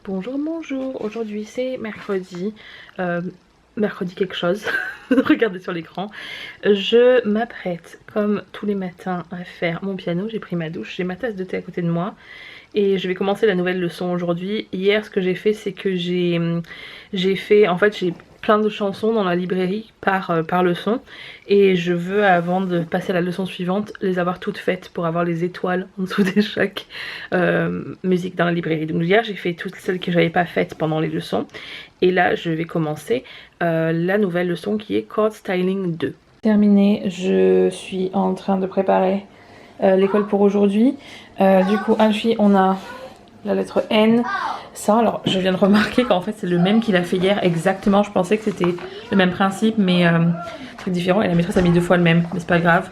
Bonjour, bonjour. Aujourd'hui c'est mercredi. Mercredi quelque chose. Regardez sur l'écran. Je m'apprête comme tous les matins à faire mon piano. J'ai pris ma douche, j'ai ma tasse de thé à côté de moi. Et je vais commencer la nouvelle leçon aujourd'hui. Hier ce que j'ai fait c'est que j'ai fait, en fait j'ai plein de chansons dans la librairie par leçon. Et je veux, avant de passer à la leçon suivante, les avoir toutes faites pour avoir les étoiles en dessous de chaque musique dans la librairie. Donc hier j'ai fait toutes celles que j'avais pas faites pendant les leçons. Et là je vais commencer la nouvelle leçon qui est Chord Styling 2. Terminé, je suis en train de préparer l'école pour aujourd'hui. Du coup, Alfie, on a la lettre N. Ça, alors je viens de remarquer qu'en fait c'est le même qu'il a fait hier exactement. Je pensais que c'était le même principe, mais truc différent. Et la maîtresse a mis 2 fois le même, mais c'est pas grave.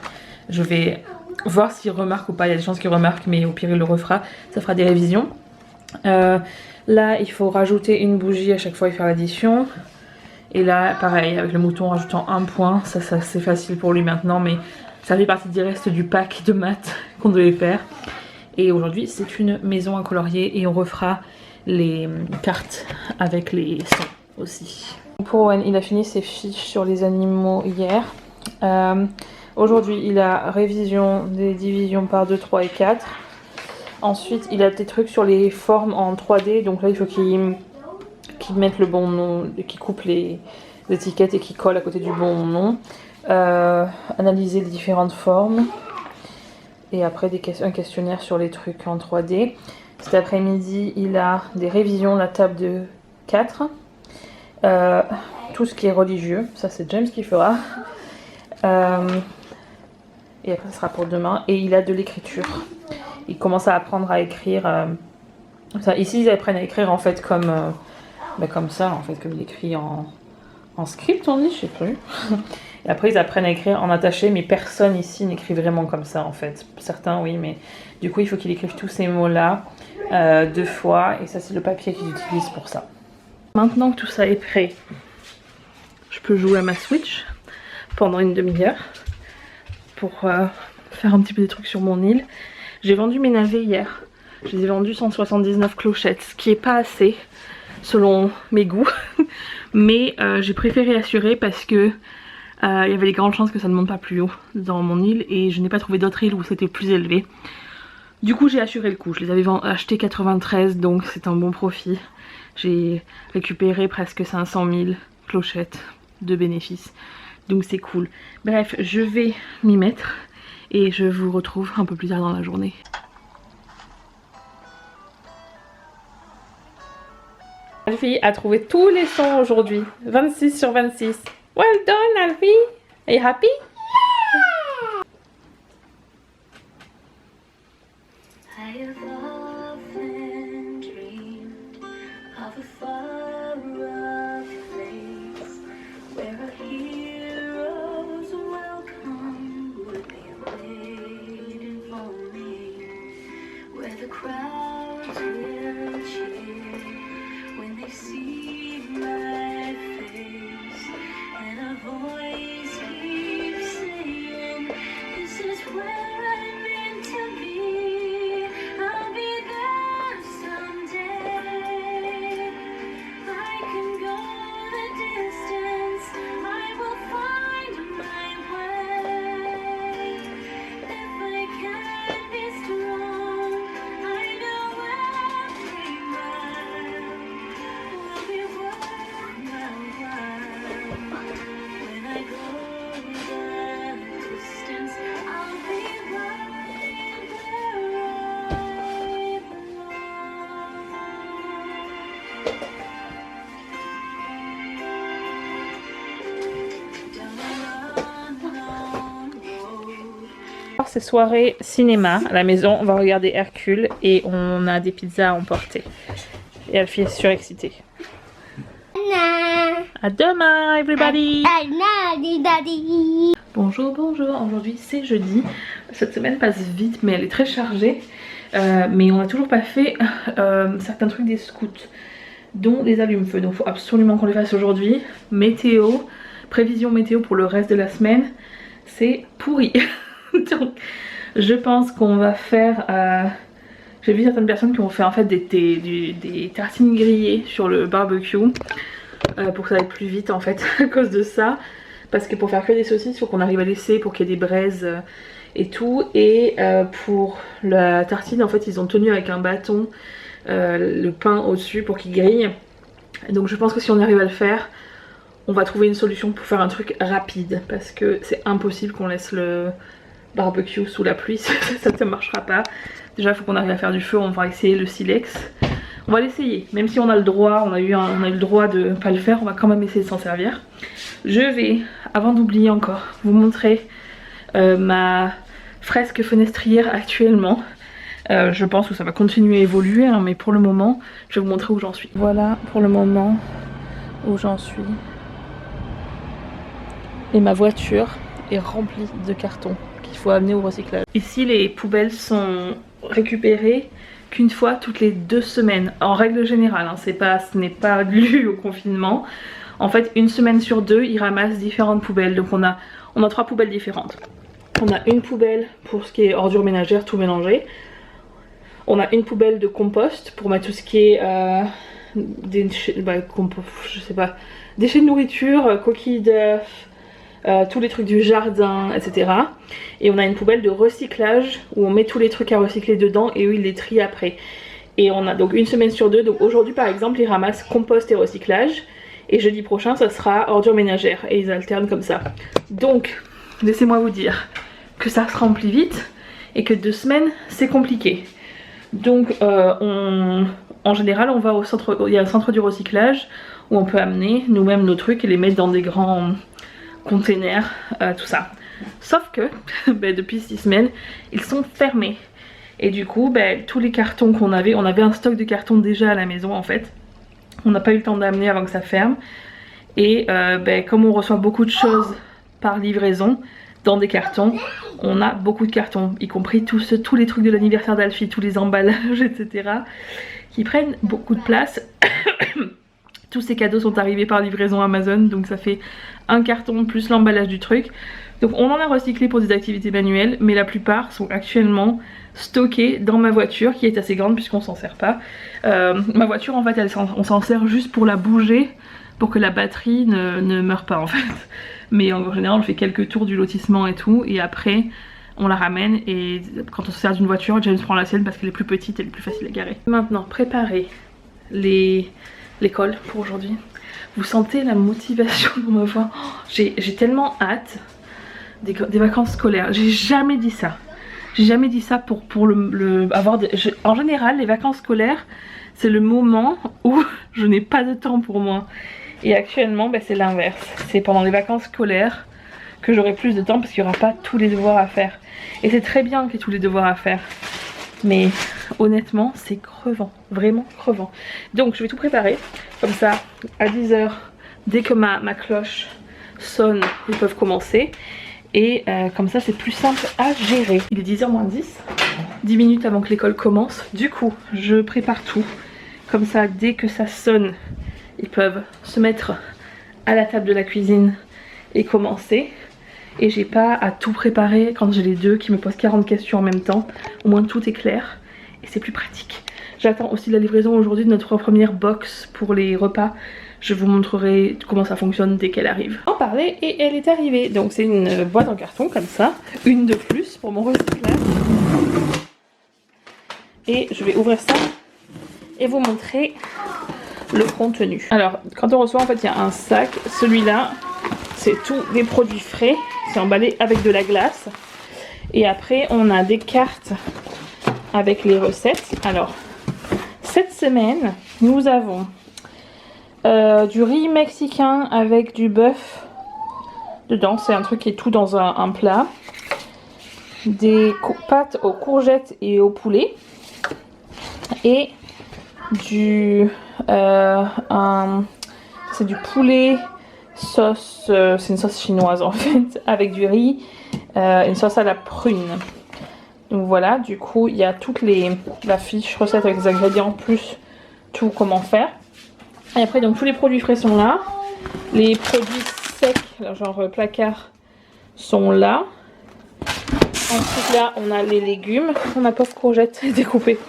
Je vais voir s'il remarque ou pas. Il y a des chances qu'il remarque, mais au pire il le refera. Ça fera des révisions. Là, il faut rajouter une bougie à chaque fois et faire l'addition. Et là, pareil, avec le mouton en rajoutant un point. Ça c'est facile pour lui maintenant, mais ça fait partie du reste du pack de maths qu'on devait faire. Et aujourd'hui, c'est une maison à colorier et on refera les cartes avec les sons aussi. Pour Owen, il a fini ses fiches sur les animaux hier. Aujourd'hui, il a révision des divisions par 2, 3 et 4. Ensuite, il a des trucs sur les formes en 3D. Donc là, il faut qu'il mette le bon nom, qu'il coupe les étiquettes et qu'il colle à côté du bon nom. Analyser les différentes formes. Et après un questionnaire sur les trucs en 3D. Cet après-midi, il a des révisions, la table de 4. Tout ce qui est religieux, ça c'est James qui fera. Et après, ça sera pour demain. Et il a de l'écriture. Il commence à apprendre à écrire. Ici, ils apprennent à écrire en fait comme ça, en fait, comme il écrit en script, on dit, je sais plus. Et après, ils apprennent à écrire en attaché, mais personne ici n'écrit vraiment comme ça, en fait. Certains, oui, mais du coup, il faut qu'il écrive tous ces mots-là 2 fois. Et ça, c'est le papier qu'ils utilisent pour ça. Maintenant que tout ça est prêt, je peux jouer à ma Switch pendant une demi-heure pour faire un petit peu des trucs sur mon île. J'ai vendu mes navets hier. Je les ai vendus 179 clochettes, ce qui est pas assez selon mes goûts. Mais j'ai préféré assurer parce que il y avait des grandes chances que ça ne monte pas plus haut dans mon île et je n'ai pas trouvé d'autres îles où c'était plus élevé. Du coup j'ai assuré le coup, je les avais achetés 93 donc c'est un bon profit. J'ai récupéré presque 500 000 clochettes de bénéfices, donc c'est cool. Bref, je vais m'y mettre et je vous retrouve un peu plus tard dans la journée. Alfie a trouvé tous les sons aujourd'hui, 26 sur 26. Well done, Alfie! Are you happy? Yeah! I have often dreamed of a far-off place where our heroes welcome would be waiting for me, where the crowds will cheer when they see my face. And a voice keeps saying, this is where I'm meant to be. I'll be there someday. I can go the distance. I will find my way. If I can't be strong, I know every mile will be worth my while. When I go the distance, I'll be right where I belong. C'est soirée cinéma à la maison, on va regarder Hercule et on a des pizzas à emporter. Et Alfie est surexcitée. À demain, everybody! Bonjour, bonjour. Aujourd'hui, c'est jeudi. Cette semaine passe vite, mais elle est très chargée. Mais on n'a toujours pas fait certains trucs des scouts, dont les allumes-feu. Donc, il faut absolument qu'on les fasse aujourd'hui. Météo, prévision météo pour le reste de la semaine, c'est pourri. Donc, je pense qu'on va faire J'ai vu certaines personnes qui ont fait en fait des tartines grillées sur le barbecue pour que ça aille plus vite en fait à cause de ça. Parce que pour faire que des saucisses, il faut qu'on arrive à laisser pour qu'il y ait des braises et tout. Et pour la tartine, en fait, ils ont tenu avec un bâton le pain au-dessus pour qu'il grille. Donc je pense que si on arrive à le faire, on va trouver une solution pour faire un truc rapide. Parce que c'est impossible qu'on laisse le barbecue sous la pluie, ça ne marchera pas. Déjà, il faut qu'on arrive à faire du feu, on va essayer le silex. On va l'essayer, même si on a le droit, on a eu le droit de ne pas le faire, on va quand même essayer de s'en servir. Je vais, avant d'oublier encore, vous montrer ma fresque fenestrière actuellement. Je pense que ça va continuer à évoluer, hein, mais pour le moment, je vais vous montrer où j'en suis. Voilà pour le moment où j'en suis. Et ma voiture est remplie de cartons qu'il faut amener au recyclage. Ici, les poubelles sont récupérées qu'une fois toutes les 2 semaines, en règle générale, hein, ce n'est pas dû au confinement. En fait, une semaine sur 2, ils ramassent différentes poubelles. Donc on a 3 poubelles différentes. On a une poubelle pour ce qui est ordures ménagères, tout mélangé. On a une poubelle de compost pour mettre tout ce qui est déchets de nourriture, coquilles d'œufs, tous les trucs du jardin, etc. Et on a une poubelle de recyclage où on met tous les trucs à recycler dedans et eux ils les trient après. Et on a donc une semaine sur 2. Donc aujourd'hui par exemple ils ramassent compost et recyclage. Et jeudi prochain ça sera ordures ménagères. Et ils alternent comme ça. Donc laissez-moi vous dire que ça se remplit vite. Et que 2 semaines c'est compliqué. Donc en général on va au centre, il y a un centre du recyclage où on peut amener nous-mêmes nos trucs et les mettre dans des grands containers, tout ça. Sauf que depuis 6 semaines ils sont fermés. Et du coup tous les cartons qu'on avait, on avait un stock de cartons déjà à la maison en fait. On n'a pas eu le temps d'amener avant que ça ferme. Et comme on reçoit beaucoup de choses par livraison dans des cartons, on a beaucoup de cartons, y compris tous les trucs de l'anniversaire d'Alfie, tous les emballages, etc. qui prennent beaucoup de place. Tous ces cadeaux sont arrivés par livraison Amazon, donc ça fait un carton plus l'emballage du truc. Donc on en a recyclé pour des activités manuelles, mais la plupart sont actuellement stockés dans ma voiture qui est assez grande puisqu'on s'en sert pas. Ma voiture en fait on s'en sert juste pour la bouger, pour que la batterie ne meure pas en fait. Mais en général on fait quelques tours du lotissement et tout, et après on la ramène, et quand on se sert d'une voiture, James prend la sienne parce qu'elle est plus petite et elle est plus facile à garer. Maintenant préparer l'école pour aujourd'hui. Vous sentez la motivation dans ma voix? J'ai tellement hâte des vacances scolaires. J'ai jamais dit ça. J'ai jamais dit ça pour en général les vacances scolaires c'est le moment où je n'ai pas de temps pour moi. Et actuellement c'est l'inverse. C'est pendant les vacances scolaires que j'aurai plus de temps parce qu'il n'y aura pas tous les devoirs à faire. Et c'est très bien qu'il y ait tous les devoirs à faire. Mais honnêtement c'est crevant, vraiment crevant. Donc je vais tout préparer. Comme ça à 10 h, dès que ma cloche sonne, ils peuvent commencer. Et comme ça c'est plus simple à gérer. Il est 10 h moins 10, 10 minutes avant que l'école commence. Du coup je prépare tout. Comme ça dès que ça sonne, ils peuvent se mettre à la table de la cuisine et commencer. Et j'ai pas à tout préparer quand j'ai les deux qui me posent 40 questions en même temps. Au moins tout est clair et c'est plus pratique. J'attends aussi la livraison aujourd'hui de notre première box pour les repas. Je vous montrerai comment ça fonctionne dès qu'elle arrive. En parler, et elle est arrivée. Donc c'est une boîte en carton comme ça. Une de plus pour mon recyclage. Et je vais ouvrir ça et vous montrer le contenu. Alors quand on reçoit en fait il y a un sac. Celui-là c'est tous les produits frais. C'est emballé avec de la glace. Et après on a des cartes avec les recettes. Alors cette semaine nous avons du riz mexicain avec du bœuf dedans, c'est un truc qui est tout dans un plat. Des pâtes aux courgettes et au poulet. Et du c'est du poulet sauce, c'est une sauce chinoise en fait, avec du riz, une sauce à la prune. Donc voilà, du coup il y a la fiche recette avec les ingrédients plus tout comment faire. Et après donc tous les produits frais sont là. Les produits secs, genre placard, sont là. Ensuite là on a les légumes, on a pas de courgettes découpées,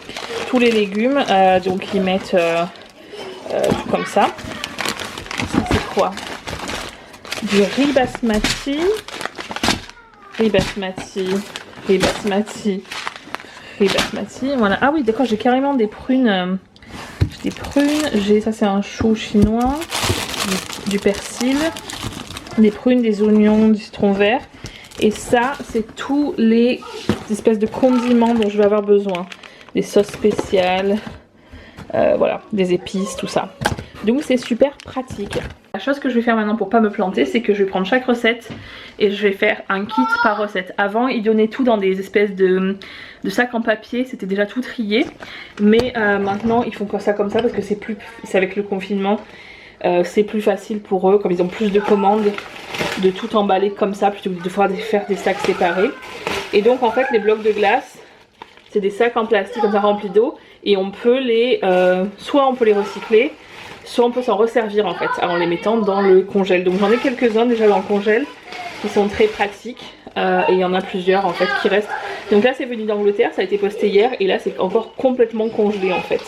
tous les légumes, donc ils mettent tout comme ça. Ça c'est quoi? Du riz basmati, voilà. Ah oui d'accord, j'ai carrément des prunes, ça c'est un chou chinois, du persil, des prunes, des oignons, du citron vert. Et ça, c'est tous les espèces de condiments dont je vais avoir besoin. Des sauces spéciales, voilà, des épices, tout ça. Donc c'est super pratique. La chose que je vais faire maintenant pour pas me planter, c'est que je vais prendre chaque recette et je vais faire un kit par recette. Avant, ils donnaient tout dans des espèces de sacs en papier, c'était déjà tout trié. Mais maintenant, ils font ça comme ça parce que c'est avec le confinement. C'est plus facile pour eux, comme ils ont plus de commandes, de tout emballer comme ça plutôt que de faire des sacs séparés. Et donc en fait les blocs de glace, c'est des sacs en plastique comme ça remplis d'eau et on peut soit on peut les recycler, soit on peut s'en resservir en fait en les mettant dans le congèle. Donc j'en ai quelques-uns déjà dans le congèle qui sont très pratiques et il y en a plusieurs en fait qui restent. Donc là c'est venu d'Angleterre, ça a été posté hier et là c'est encore complètement congelé en fait.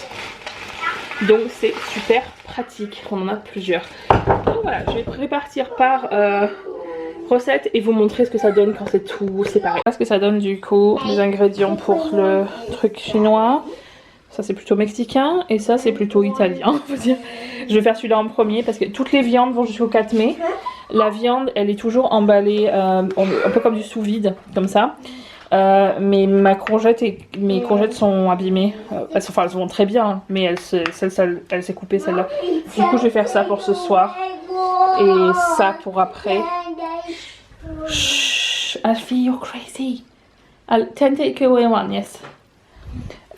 Donc c'est super pratique, on en a plusieurs. Donc voilà, je vais répartir par recette et vous montrer ce que ça donne quand c'est tout séparé. Voilà ce que ça donne du coup, les ingrédients pour le truc chinois. Ça c'est plutôt mexicain et ça c'est plutôt italien, faut dire. Je vais faire celui-là en premier parce que toutes les viandes vont jusqu'au 4 mai. La viande elle est toujours emballée un peu comme du sous-vide, comme ça. Mais mes courgettes sont abîmées, elles vont très bien, hein, mais elle s'est coupée celle-là. Du coup je vais faire ça pour ce soir et ça pour après. Shh, Alfie, you're crazy. I'll take away one, yes.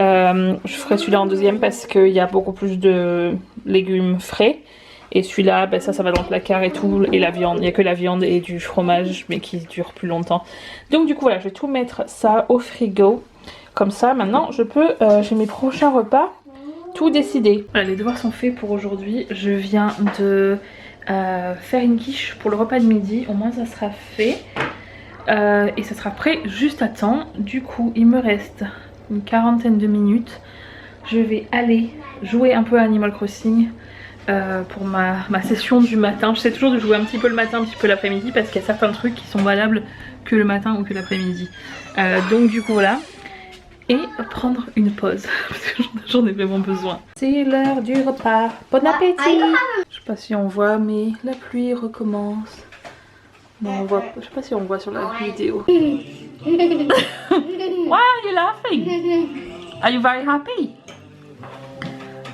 Je ferai celui-là en deuxième parce qu'il y a beaucoup plus de légumes frais. Et celui-là, ben ça va dans le placard et tout, et la viande, il n'y a que la viande et du fromage, mais qui dure plus longtemps. Donc du coup voilà, je vais tout mettre ça au frigo, comme ça maintenant je peux, j'ai mes prochains repas, tout décidé. Voilà, les devoirs sont faits pour aujourd'hui, je viens de faire une quiche pour le repas de midi, au moins ça sera fait, et ça sera prêt juste à temps. Du coup il me reste une quarantaine de minutes, je vais aller jouer un peu à Animal Crossing. Pour ma session du matin. J'essaie toujours de jouer un petit peu le matin, un petit peu l'après-midi parce qu'il y a certains trucs qui sont valables que le matin ou que l'après-midi. Donc du coup voilà. Et prendre une pause parce que j'en ai vraiment besoin. C'est l'heure du repas. Bon appétit. Je sais pas si on voit mais la pluie recommence. Non, on voit, je sais pas si on voit sur la vidéo. Why are you laughing? Are you very happy?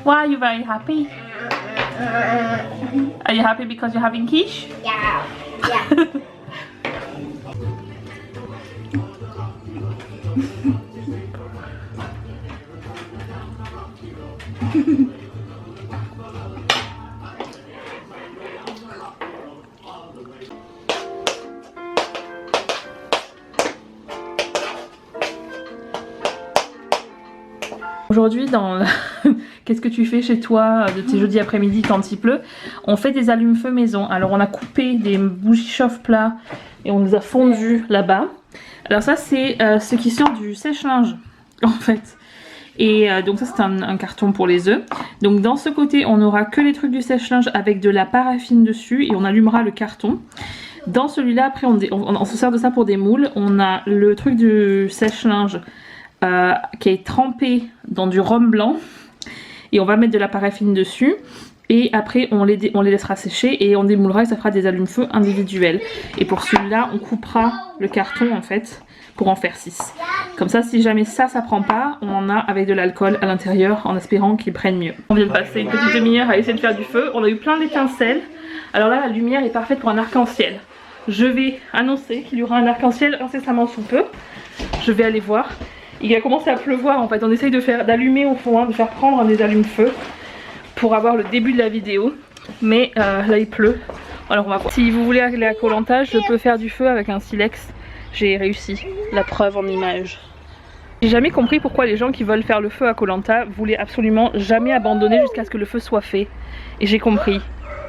Why are you very happy? Are you happy because you're having quiche? Yeah. Yeah. Aujourd'hui dans qu'est-ce que tu fais chez toi de tes jeudis après-midi quand il pleut? On fait des allumes-feu maison. Alors on a coupé des bougies chauffe-plat et on les a fondues là-bas. Alors ça c'est ce qui sort du sèche-linge en fait. Et donc ça c'est un carton pour les œufs. Donc dans ce côté on aura que les trucs du sèche-linge avec de la paraffine dessus et on allumera le carton. Dans celui-là après on se sert de ça pour des moules. On a le truc du sèche-linge qui est trempé dans du rhum blanc et on va mettre de la paraffine dessus et après on les laissera sécher et on démoulera et ça fera des allumes-feu individuels. Et pour celui-là on coupera le carton en fait pour en faire 6. Comme ça si jamais ça prend pas, on en a avec de l'alcool à l'intérieur en espérant qu'ils prennent mieux. On vient de passer une petite demi-heure à essayer de faire du feu, on a eu plein d'étincelles. Alors là la lumière est parfaite pour un arc-en-ciel. Je vais annoncer qu'il y aura un arc-en-ciel incessamment sous peu. Je vais aller voir. Il a commencé à pleuvoir en fait, on essaye d'allumer au fond, hein, de faire prendre des allumes-feu pour avoir le début de la vidéo. Mais là il pleut, alors on va voir. Si vous voulez aller à Koh Lanta, je peux faire du feu avec un silex. J'ai réussi, la preuve en image. J'ai jamais compris pourquoi les gens qui veulent faire le feu à Koh Lanta voulaient absolument jamais abandonner jusqu'à ce que le feu soit fait. Et j'ai compris,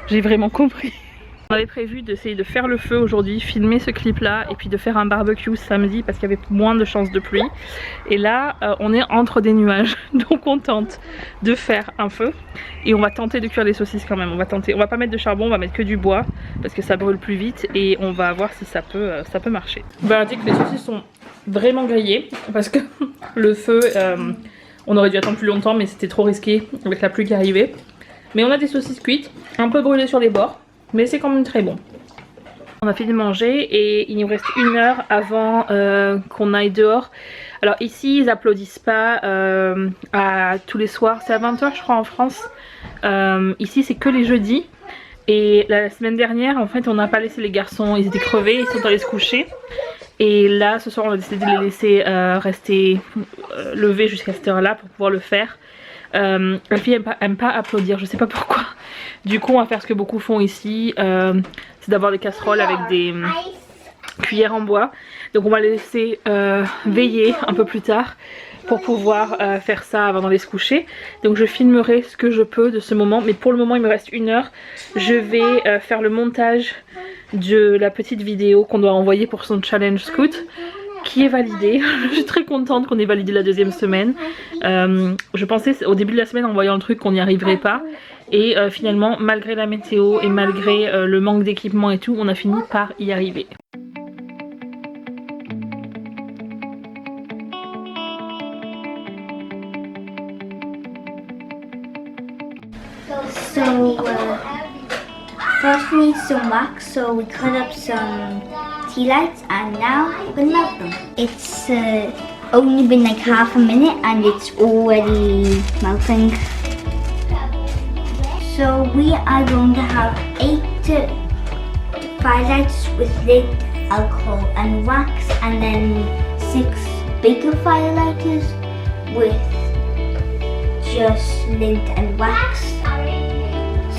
j'ai vraiment compris. On avait prévu d'essayer de faire le feu aujourd'hui, filmer ce clip là et puis de faire un barbecue samedi parce qu'il y avait moins de chances de pluie. Et là on est entre des nuages donc on tente de faire un feu et on va tenter de cuire les saucisses quand même. On va tenter, on va pas mettre de charbon, on va mettre que du bois parce que ça brûle plus vite et on va voir si ça peut marcher. On dit que les saucisses sont vraiment grillées parce que le feu on aurait dû attendre plus longtemps mais c'était trop risqué avec la pluie qui arrivait. Mais on a des saucisses cuites, un peu brûlées sur les bords, mais c'est quand même très bon. On a fini de manger et il nous reste 1 heure avant qu'on aille dehors. Alors ici ils applaudissent pas à tous les soirs, c'est à 20 h je crois en France. Ici c'est que les jeudis. Et la semaine dernière en fait on n'a pas laissé les garçons, ils étaient crevés, ils sont allés se coucher. Et là ce soir on a décidé de les laisser rester levés jusqu'à cette heure là pour pouvoir le faire. La fille aime pas applaudir, je sais pas pourquoi. Du coup on va faire ce que beaucoup font ici, c'est d'avoir des casseroles avec des cuillères en bois. Donc on va les laisser veiller un peu plus tard pour pouvoir faire ça avant d'aller se coucher. Donc je filmerai ce que je peux de ce moment, mais pour le moment il me reste 1 heure. Je vais faire le montage de la petite vidéo qu'on doit envoyer pour son challenge scout, qui est validé. Je suis très contente qu'on ait validé la 2e semaine. Je pensais au début de la semaine en voyant le truc qu'on n'y arriverait pas. Et finalement, malgré la météo et malgré le manque d'équipement et tout, on a fini par y arriver. So first we need some wax, so we cut up some tea lights and now we're gonna melt them. It's only been like half a minute and it's already melting. So we are going to have 8 firelights with lit alcohol and wax, and then 6 bigger firelighters with just lint and wax.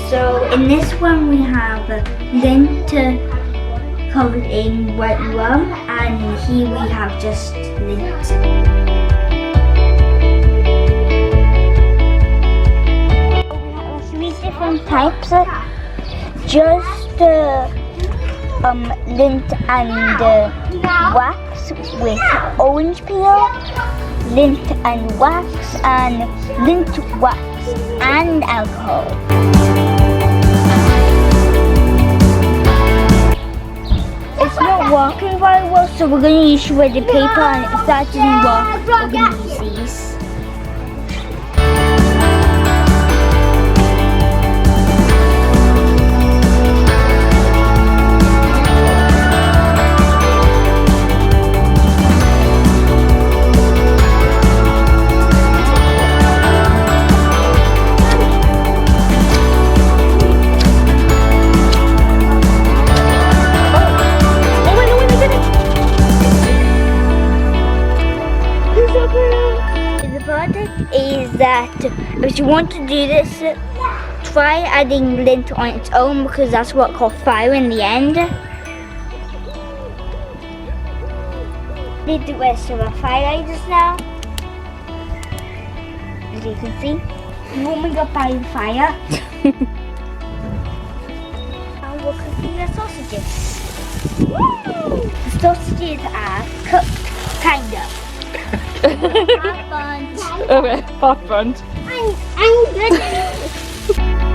So in this one we have lint covered in white rum, and here we have just lint. We have 3 different types, just lint and wax with orange peel, lint and wax, and lint, wax and alcohol. It's not working very well, so we're going to use shredded paper, and if that doesn't work, we're going to use these. Is that if you want to do this, try adding lint on its own, because that's what caught fire in the end. Need the rest of our firelighters now. As you can see, warming up by the fire. And we're cooking the sausages. Woo! The sausages are cooked, kind of. Half burnt. Okay, half burnt. I'm good.